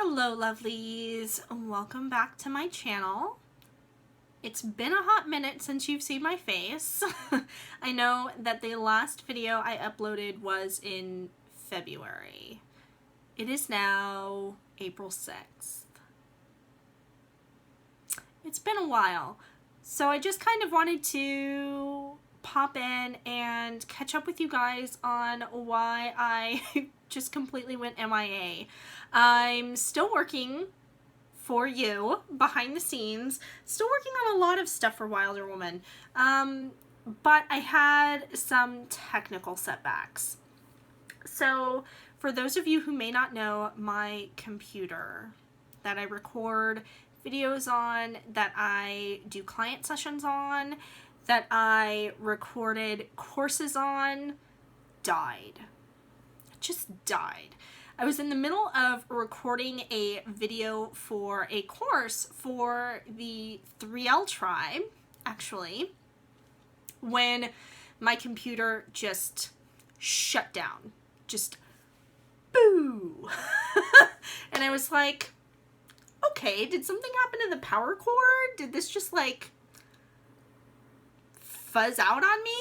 Hello lovelies, welcome back to my channel. It's been a hot minute since you've seen my face. I know that the last video I uploaded was in February. It is now April 6th. It's been a while, so I just kind of wanted to pop in and catch up with you guys on why I just completely went MIA. I'm still working for you behind the scenes, still working on a lot of stuff for Wilder Woman, but I had some technical setbacks. So for those of you who may not know, my computer that I record videos on, that I do client sessions on, that I recorded courses on, died. It just died. I was in the middle of recording a video for a course for the 3L tribe, actually, when my computer just shut down. Just boo! And I was like, okay, did something happen to the power cord? Did this just like fuzz out on me?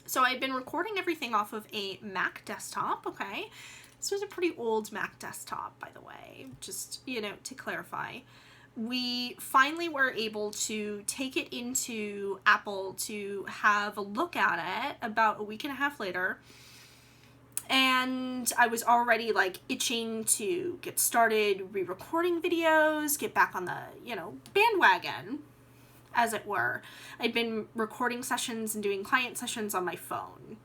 So I'd been recording everything off of a Mac desktop, okay? This was a pretty old Mac desktop, by the way, just, you know, to clarify. We finally were able to take it into Apple to have a look at it about a week and a half later. And I was already like itching to get started re-recording videos, get back on the, you know, bandwagon, as it were. I'd been recording sessions and doing client sessions on my phone.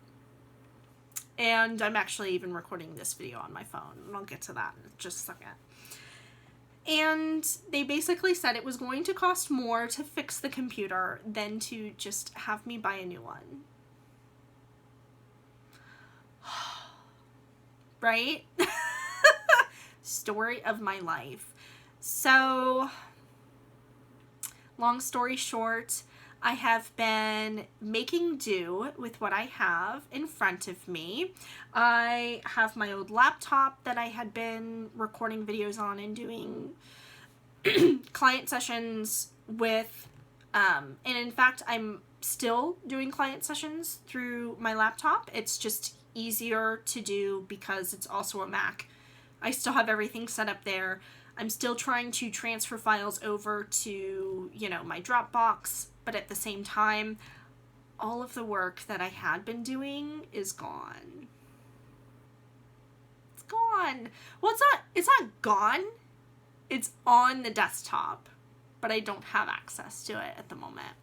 And I'm actually even recording this video on my phone. And I'll get to that in just a second. And they basically said it was going to cost more to fix the computer than to just have me buy a new one. Right? Story of my life. So, long story short, I have been making do with what I have in front of me. I have my old laptop that I had been recording videos on and doing client sessions with, and in fact, I'm still doing client sessions through my laptop. It's just easier to do because it's also a Mac. I still have everything set up there. I'm still trying to transfer files over to, you know, my Dropbox, but at the same time, all of the work that I had been doing is gone. It's gone. Well, it's not gone. It's on the desktop, but I don't have access to it at the moment.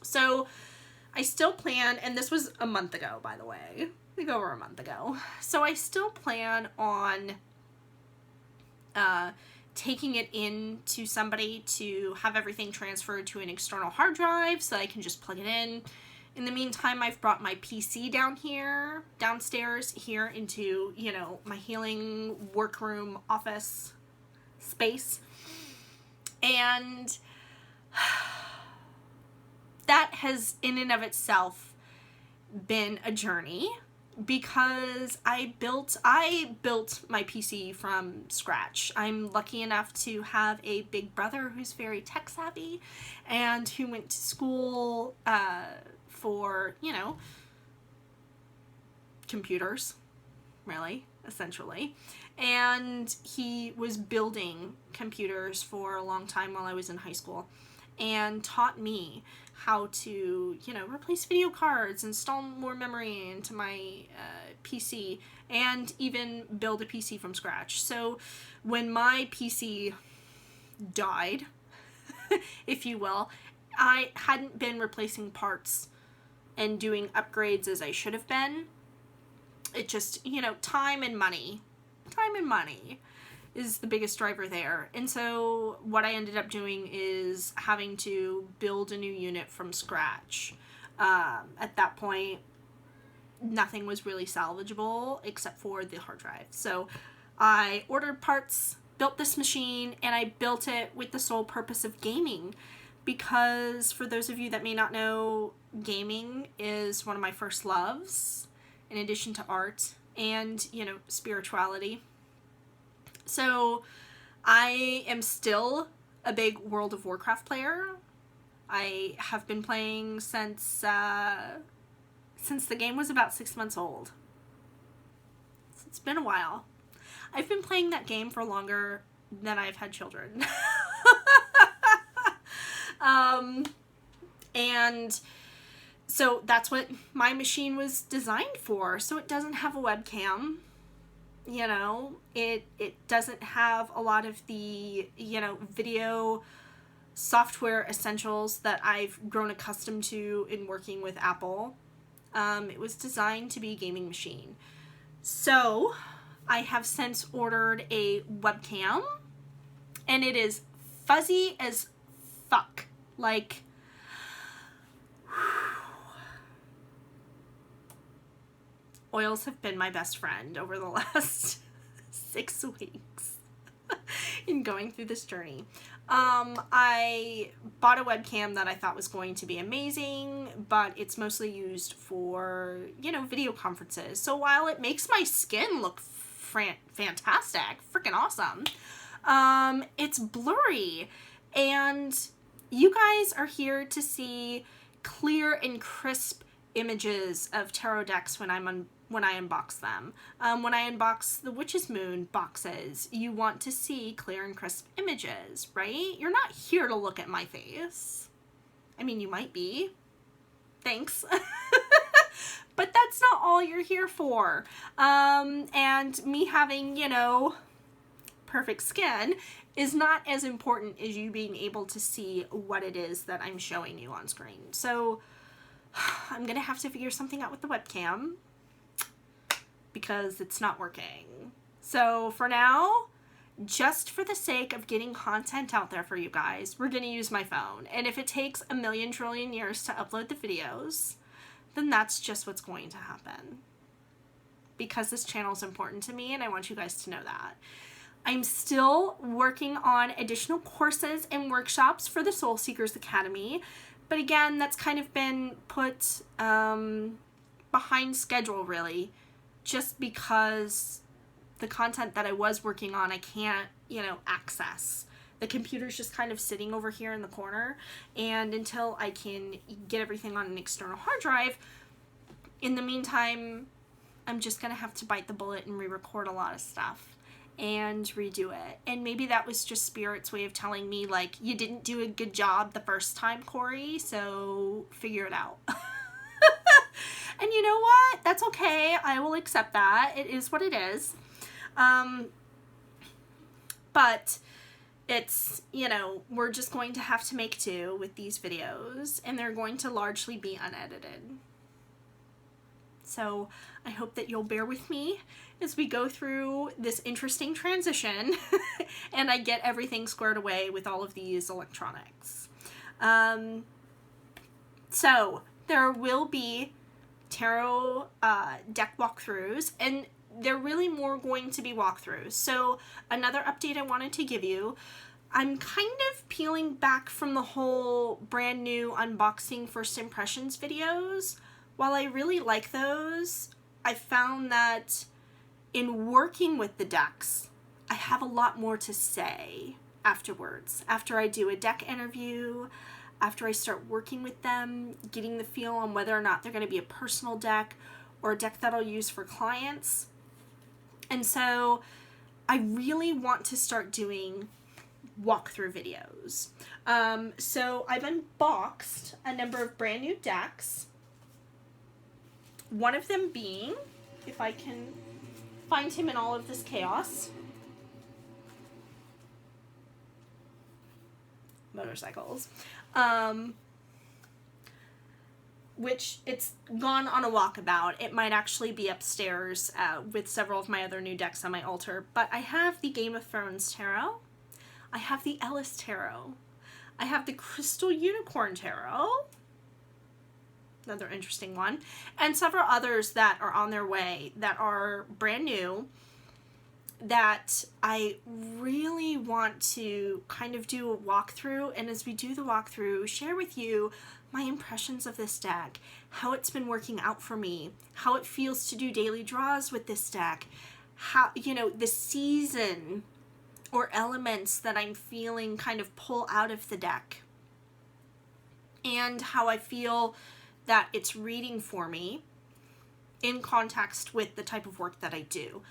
So I still plan, and this was a month ago, by the way, like over a month ago. So I still plan on taking it in to somebody to have everything transferred to an external hard drive so that I can just plug it in. In the meantime, I've brought my PC downstairs here into, you know, my healing workroom office space. And that has in and of itself been a journey, because I built my PC from scratch. I'm lucky enough to have a big brother who's very tech savvy and who went to school for, you know, computers, really, essentially. And he was building computers for a long time while I was in high school and taught me how to, you know, replace video cards, install more memory into my PC, and even build a PC from scratch. So when my PC died, if you will, I hadn't been replacing parts and doing upgrades as I should have been. It just, you know, time and money is the biggest driver there. And so what I ended up doing is having to build a new unit from scratch. At that point, nothing was really salvageable except for the hard drive. So I ordered parts, built this machine, and I built it with the sole purpose of gaming. Because for those of you that may not know, gaming is one of my first loves, in addition to art and, you know, spirituality. So I am still a big World of Warcraft player. I have been playing since the game was about 6 months old. So it's been a while. I've been playing that game for longer than I've had children. And so that's what my machine was designed for. So it doesn't have a webcam. You know, it doesn't have a lot of the, you know, video software essentials that I've grown accustomed to in working with Apple. It was designed to be a gaming machine. So I have since ordered a webcam, and it is fuzzy as fuck. Like, oils have been my best friend over the last 6 weeks in going through this journey. I bought a webcam that I thought was going to be amazing, but it's mostly used for, you know, video conferences. So while it makes my skin look fantastic, freaking awesome, it's blurry. And you guys are here to see clear and crisp images of tarot decks when I unbox them. When I unbox the Witch's Moon boxes, you want to see clear and crisp images, right? You're not here to look at my face. I mean, you might be. Thanks. But that's not all you're here for. And me having, you know, perfect skin is not as important as you being able to see what it is that I'm showing you on screen. So I'm gonna have to figure something out with the webcam, because it's not working. So for now, just for the sake of getting content out there for you guys, we're gonna use my phone. And if it takes a million trillion years to upload the videos, then that's just what's going to happen. Because this channel is important to me, and I want you guys to know that. I'm still working on additional courses and workshops for the Soul Seekers Academy. But again, that's kind of been put behind schedule, really, just because the content that I was working on, I can't, you know, access. The computer's just kind of sitting over here in the corner, and until I can get everything on an external hard drive, in the meantime, I'm just gonna have to bite the bullet and re-record a lot of stuff and redo it. And maybe that was just Spirit's way of telling me, like, you didn't do a good job the first time, Corey, so figure it out. And you know what? That's okay. I will accept that. It is what it is. But it's, you know, we're just going to have to make do with these videos, and they're going to largely be unedited. So I hope that you'll bear with me as we go through this interesting transition and I get everything squared away with all of these electronics. So there will be tarot deck walkthroughs, and they're really more going to be walkthroughs. So another update I wanted to give you, I'm kind of peeling back from the whole brand new unboxing first impressions videos. While I really like those, I found that in working with the decks, I have a lot more to say afterwards. After I do a deck interview, after I start working with them, getting the feel on whether or not they're going to be a personal deck or a deck that I'll use for clients. And so I really want to start doing walkthrough videos. So I've unboxed a number of brand new decks. One of them being, if I can find him in all of this chaos, motorcycles, which it's gone on a walkabout. It might actually be upstairs with several of my other new decks on my altar, but I have the Game of Thrones Tarot, I have the Ellis Tarot, I have the Crystal Unicorn Tarot, another interesting one, and several others that are on their way that are brand new that I really want to kind of do a walkthrough, and as we do the walkthrough, share with you my impressions of this deck, how it's been working out for me, how it feels to do daily draws with this deck, how, you know, the season or elements that I'm feeling kind of pull out of the deck, and how I feel that it's reading for me in context with the type of work that I do.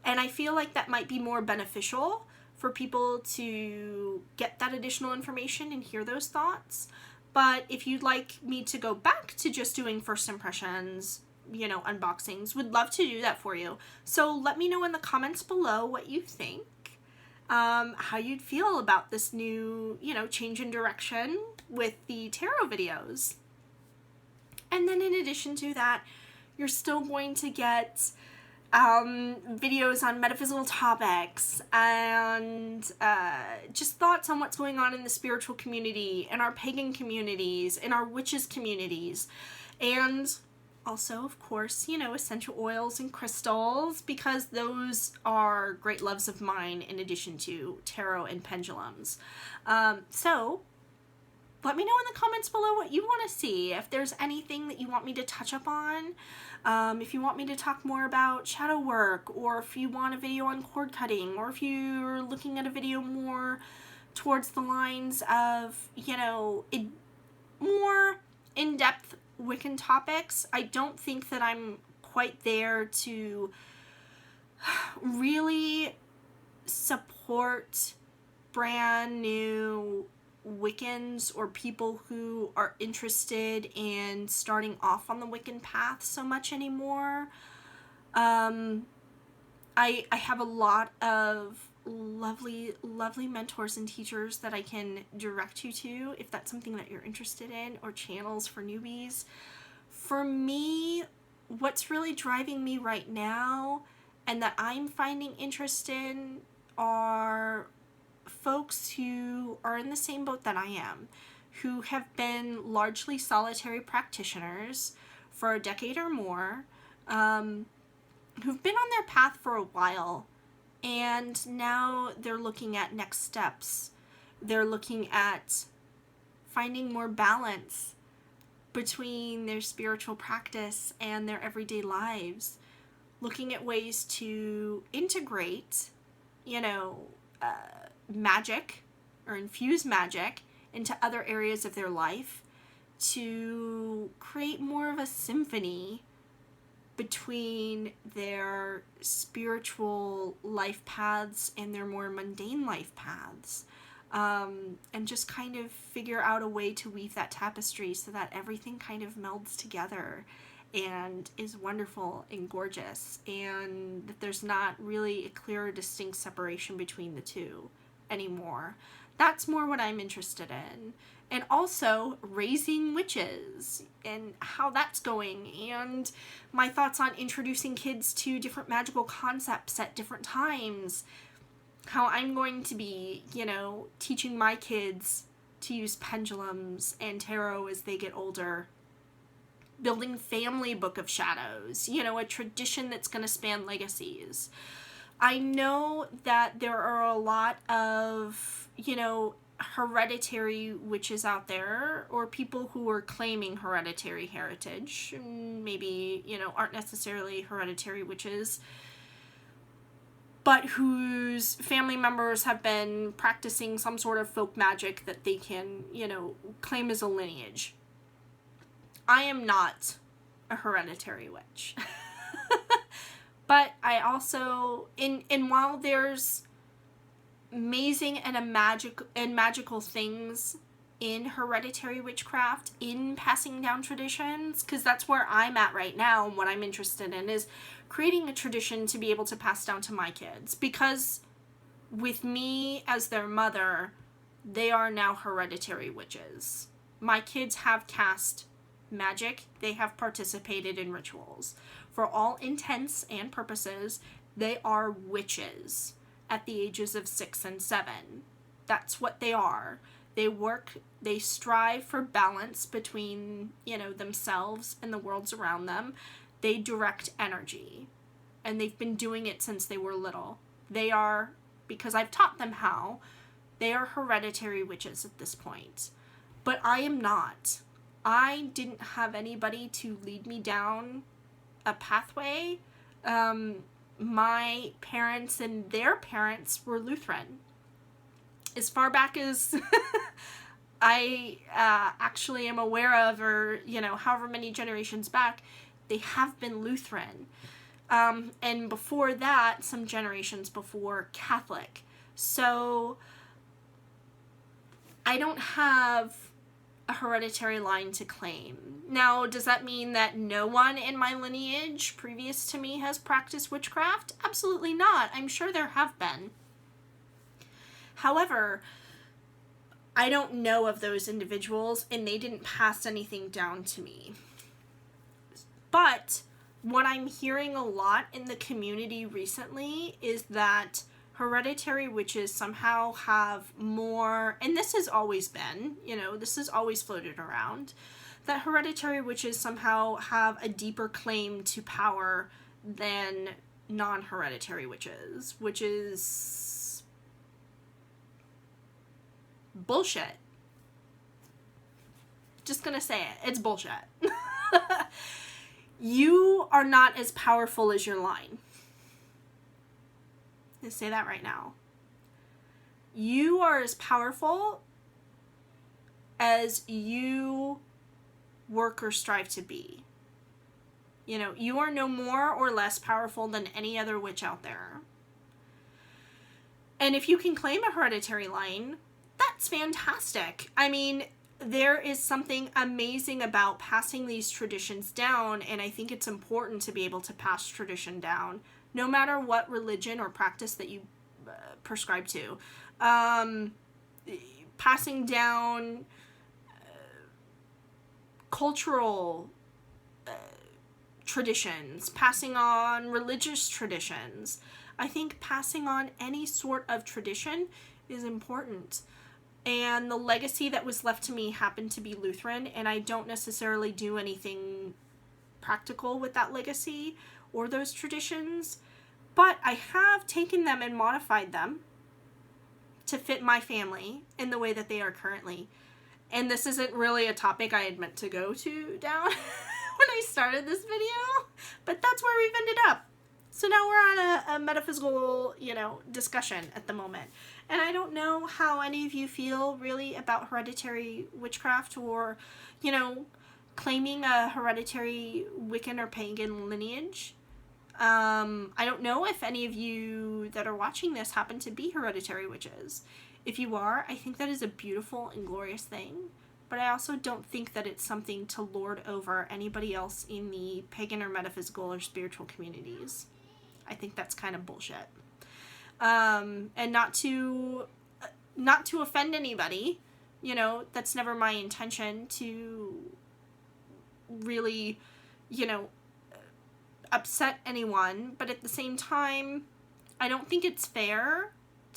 And I feel like that might be more beneficial for people to get that additional information and hear those thoughts. But if you'd like me to go back to just doing first impressions, unboxings, would love to do that for you. So let me know in the comments below what you think, how you'd feel about this new, change in direction with the tarot videos. And then in addition to that, you're still going to get videos on metaphysical topics and just thoughts on what's going on in the spiritual community, in our pagan communities, in our witches communities, and also, of course, essential oils and crystals, because those are great loves of mine in addition to tarot and pendulums. So let me know in the comments below what you want to see, if there's anything that you want me to touch up on, if you want me to talk more about shadow work, or if you want a video on cord cutting, or if you're looking at a video more towards the lines of, more in-depth Wiccan topics. I don't think that I'm quite there to really support brand new Wiccans or people who are interested in starting off on the Wiccan path so much anymore. I have a lot of lovely mentors and teachers that I can direct you to if that's something that you're interested in, or channels for newbies. For me, what's really driving me right now and that I'm finding interest in are folks who are in the same boat that I am, who have been largely solitary practitioners for a decade or more, who've been on their path for a while, and now they're looking at next steps. They're looking at finding more balance between their spiritual practice and their everyday lives, looking at ways to integrate, magic or infuse magic into other areas of their life to create more of a symphony between their spiritual life paths and their more mundane life paths, and just kind of figure out a way to weave that tapestry so that everything kind of melds together and is wonderful and gorgeous, and that there's not really a clear, distinct separation between the two anymore. That's more what I'm interested in. And also raising witches and how that's going, and my thoughts on introducing kids to different magical concepts at different times, how I'm going to be, teaching my kids to use pendulums and tarot as they get older, building family book of shadows, a tradition that's going to span legacies. I know that there are a lot of, hereditary witches out there, or people who are claiming hereditary heritage, maybe, aren't necessarily hereditary witches, but whose family members have been practicing some sort of folk magic that they can, claim as a lineage. I am not a hereditary witch. But I also, while there's amazing and magical things in hereditary witchcraft, in passing down traditions, because that's where I'm at right now, and what I'm interested in is creating a tradition to be able to pass down to my kids, because with me as their mother, they are now hereditary witches. My kids have cast magic, they have participated in rituals. For all intents and purposes, they are witches at the ages of 6 and 7. That's what they are. They strive for balance between, themselves and the worlds around them. They direct energy, and they've been doing it since they were little. They are, because I've taught them how, they are hereditary witches at this point. But I am not. I didn't have anybody to lead me down a pathway my parents and their parents were Lutheran. As far back as I actually am aware of, or, you know, however many generations back, they have been Lutheran. And before that, some generations before, Catholic. So I don't have a hereditary line to claim. Now, does that mean that no one in my lineage previous to me has practiced witchcraft? Absolutely not. I'm sure there have been. However, I don't know of those individuals, and they didn't pass anything down to me. But what I'm hearing a lot in the community recently is that hereditary witches somehow have more, and this has always been, you know, this has always floated around, that hereditary witches somehow have a deeper claim to power than non-hereditary witches, which is bullshit. Just gonna say it. It's bullshit. You are not as powerful as your line. Let's say that right now. You are as powerful as you work or strive to be. You know, you are no more or less powerful than any other witch out there. And if you can claim a hereditary line, that's fantastic. I mean, there is something amazing about passing these traditions down, and I think it's important to be able to pass tradition down, no matter what religion or practice that you prescribe to. Passing down cultural traditions, passing on religious traditions. I think passing on any sort of tradition is important. And the legacy that was left to me happened to be Lutheran, and I don't necessarily do anything practical with that legacy or those traditions, but I have taken them and modified them to fit my family in the way that they are currently. And this isn't really a topic I had meant to go to down when I started this video, but that's where we've ended up. So now we're on a metaphysical, you know, discussion at the moment. And I don't know how any of you feel really about hereditary witchcraft, or, you know, claiming a hereditary Wiccan or pagan lineage. I don't know if any of you that are watching this happen to be hereditary witches. If you are, I think that is a beautiful and glorious thing. But I also don't think that it's something to lord over anybody else in the pagan or metaphysical or spiritual communities. I think that's kind of bullshit. And not to offend anybody, you know, that's never my intention to really, you know, upset anyone. But at the same time, I don't think it's fair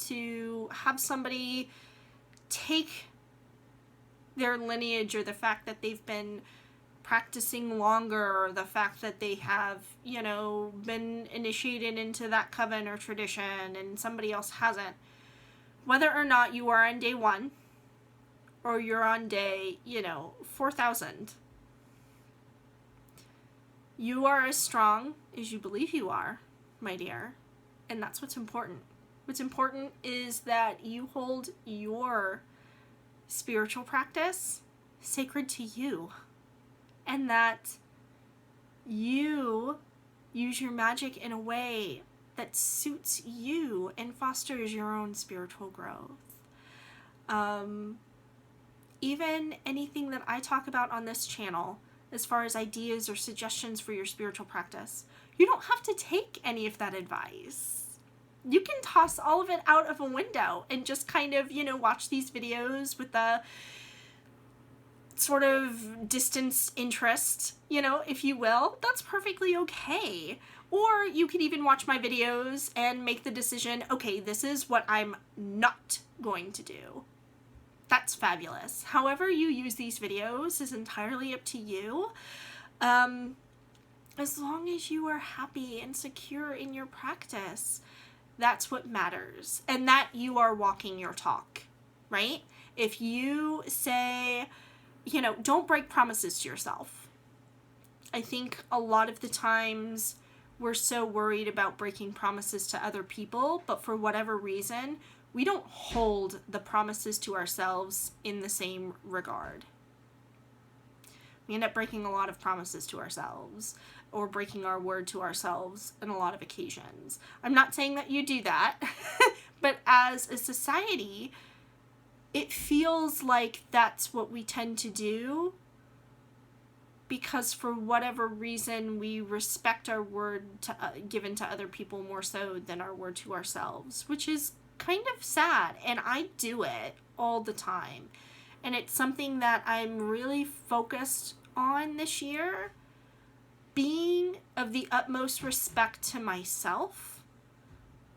to have somebody take their lineage, or the fact that they've been practicing longer, or the fact that they have, you know, been initiated into that coven or tradition and somebody else hasn't. Whether or not you are on day 1 or you're on day, you know, 4,000, you are as strong as you believe you are, my dear. And that's what's important. What's important is that you hold your spiritual practice sacred to you, and that you use your magic in a way that suits you and fosters your own spiritual growth. Even anything that I talk about on this channel, as far as ideas or suggestions for your spiritual practice, you don't have to take any of that advice. You can toss all of it out of a window and just kind of, you know, watch these videos with a sort of distanced interest, you know, if you will. That's perfectly okay. Or you could even watch my videos and make the decision, okay, this is what I'm not going to do. That's fabulous. However you use these videos is entirely up to you. As long as you are happy and secure in your practice, that's what matters. And that you are walking your talk, right? If you say, you know, don't break promises to yourself. I think a lot of the times we're so worried about breaking promises to other people, but for whatever reason, we don't hold the promises to ourselves in the same regard. We end up breaking a lot of promises to ourselves, or breaking our word to ourselves on a lot of occasions. I'm not saying that you do that, but as a society, it feels like that's what we tend to do, because for whatever reason we respect our word given to other people more so than our word to ourselves, which is kind of sad. And I do it all the time, and it's something that I'm really focused on this year, being of the utmost respect to myself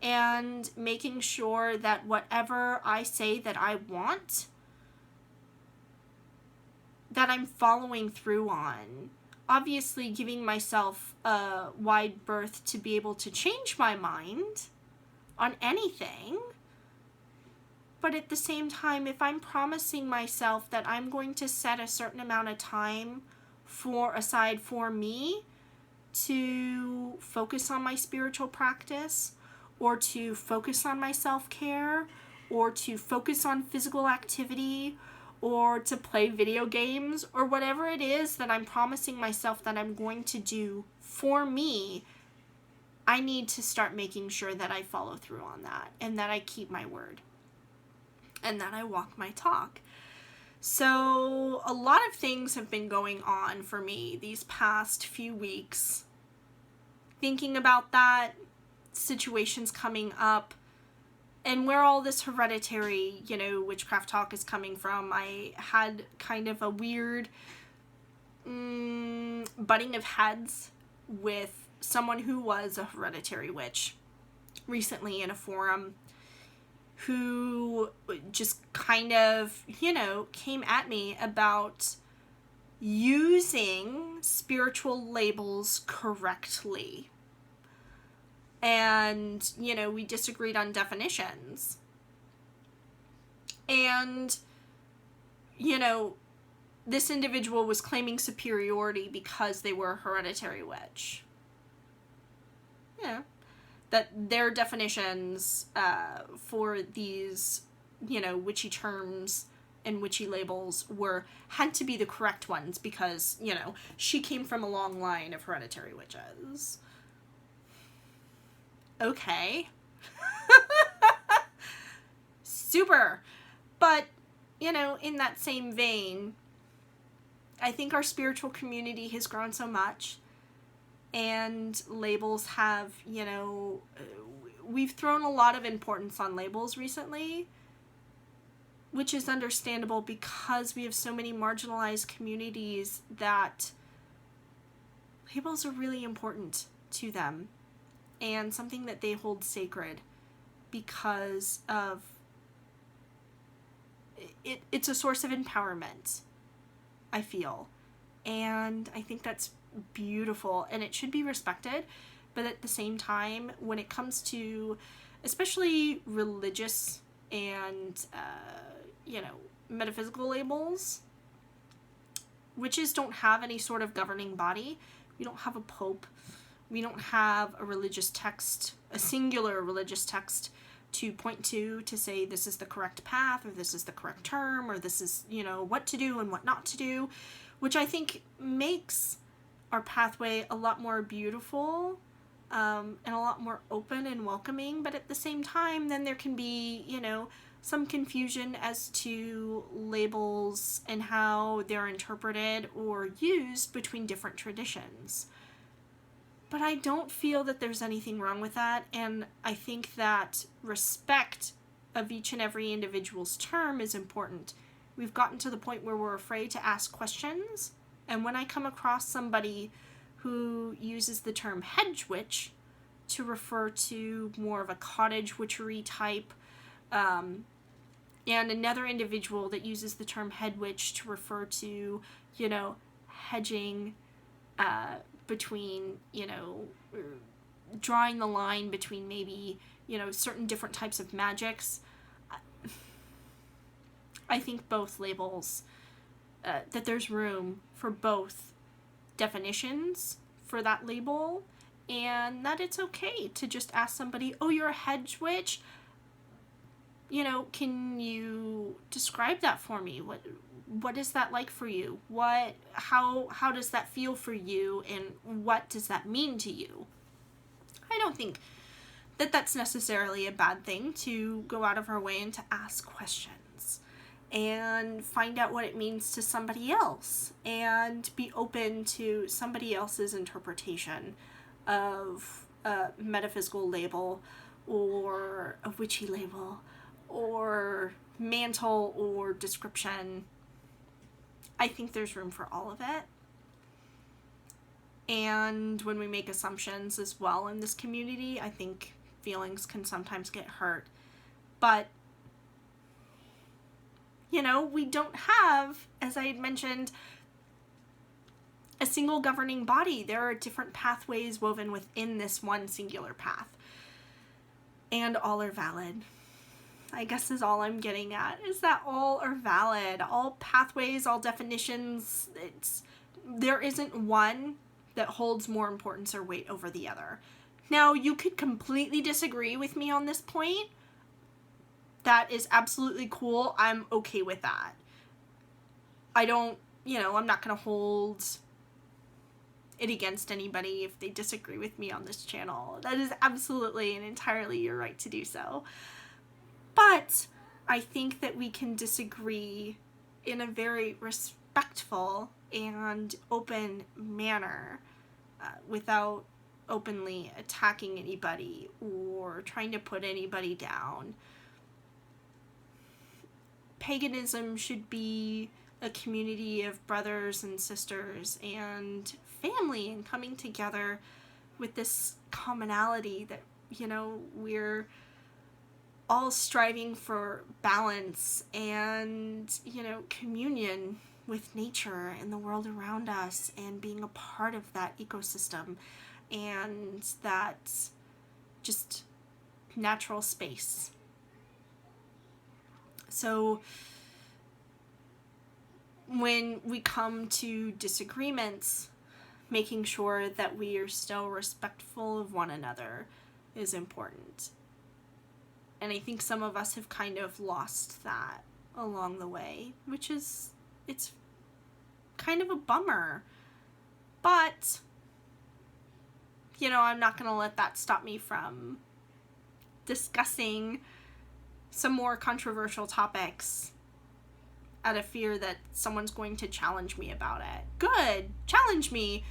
and making sure that whatever I say that I want, that I'm following through on. Obviously giving myself a wide berth to be able to change my mind on anything. But at the same time, if I'm promising myself that I'm going to set a certain amount of time aside for me to focus on my spiritual practice, or to focus on my self-care, or to focus on physical activity, or to play video games, or whatever it is that I'm promising myself that I'm going to do for me, I need to start making sure that I follow through on that, and that I keep my word, and that I walk my talk. So a lot of things have been going on for me these past few weeks. Thinking about that, situations coming up, and where all this hereditary, witchcraft talk is coming from. I had kind of a weird butting of heads with someone who was a hereditary witch recently in a forum, who just kind of, came at me about using spiritual labels correctly. And, we disagreed on definitions. And, this individual was claiming superiority because they were a hereditary witch. Yeah. That their definitions for these, witchy terms and witchy labels had to be the correct ones because, she came from a long line of hereditary witches. Okay. Super. But, in that same vein, I think our spiritual community has grown so much, and labels have, we've thrown a lot of importance on labels recently, which is understandable because we have so many marginalized communities that labels are really important to them and something that they hold sacred because of it's a source of empowerment, I feel. And I think that's beautiful, and it should be respected. But at the same time, when it comes to especially religious and metaphysical labels, witches don't have any sort of governing body. We don't have a pope. We don't have a religious text, a singular religious text to point to say this is the correct path, or this is the correct term, or this is, what to do and what not to do, which I think makes our pathway a lot more beautiful and a lot more open and welcoming. But at the same time, then there can be, some confusion as to labels and how they're interpreted or used between different traditions. But I don't feel that there's anything wrong with that, and I think that respect of each and every individual's term is important. We've gotten to the point where we're afraid to ask questions, and when I come across somebody who uses the term hedge witch to refer to more of a cottage witchery type, and another individual that uses the term head witch to refer to, hedging between, drawing the line between maybe, certain different types of magics. I think both labels, that there's room for both definitions for that label, and that it's okay to just ask somebody, oh, you're a hedge witch? You know, can you describe that for me? What is that like for you? How does that feel for you, and what does that mean to you? I don't think that that's necessarily a bad thing, to go out of our way and to ask questions and find out what it means to somebody else, and be open to somebody else's interpretation of a metaphysical label or a witchy label or mantle or description. I think there's room for all of it. And when we make assumptions as well in this community, I think feelings can sometimes get hurt. But, you know, we don't have, as I had mentioned, a single governing body. There are different pathways woven within this one singular path. And all are valid. I guess is all I'm getting at, is that all are valid. All pathways, all definitions, there isn't one that holds more importance or weight over the other. Now, you could completely disagree with me on this point. That is absolutely cool. I'm okay with that. I don't, I'm not going to hold it against anybody if they disagree with me on this channel. That is absolutely and entirely your right to do so. But I think that we can disagree in a very respectful and open manner, without openly attacking anybody or trying to put anybody down. Paganism should be a community of brothers and sisters and family, and coming together with this commonality that, we're all striving for balance and, communion with nature and the world around us, and being a part of that ecosystem and that just natural space. So when we come to disagreements, making sure that we are still respectful of one another is important. And I think some of us have kind of lost that along the way, which is, it's kind of a bummer. But, I'm not going to let that stop me from discussing some more controversial topics out of fear that someone's going to challenge me about it. Good, challenge me.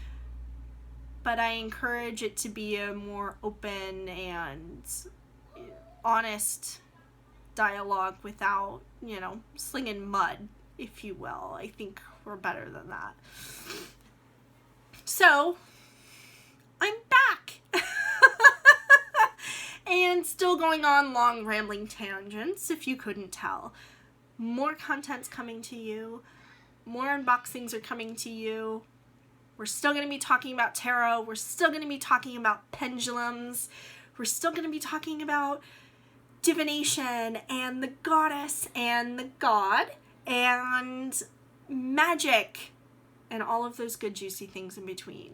But I encourage it to be a more open and honest dialogue without, slinging mud, if you will. I think we're better than that. So, I'm back. And still going on long rambling tangents, if you couldn't tell. More content's coming to you. More unboxings are coming to you. We're still going to be talking about tarot. We're still going to be talking about pendulums. We're still going to be talking about divination and the goddess and the god and magic and all of those good juicy things in between.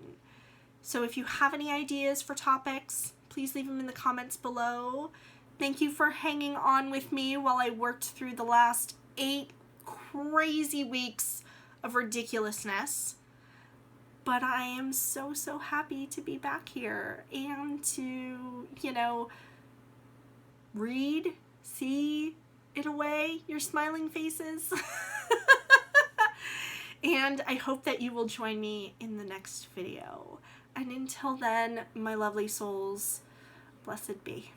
So if you have any ideas for topics, please leave them in the comments below. Thank you for hanging on with me while I worked through the last 8 crazy weeks of ridiculousness. But I am so, so happy to be back here and to, read, see, in a way, your smiling faces. And I hope that you will join me in the next video. And until then, my lovely souls, blessed be.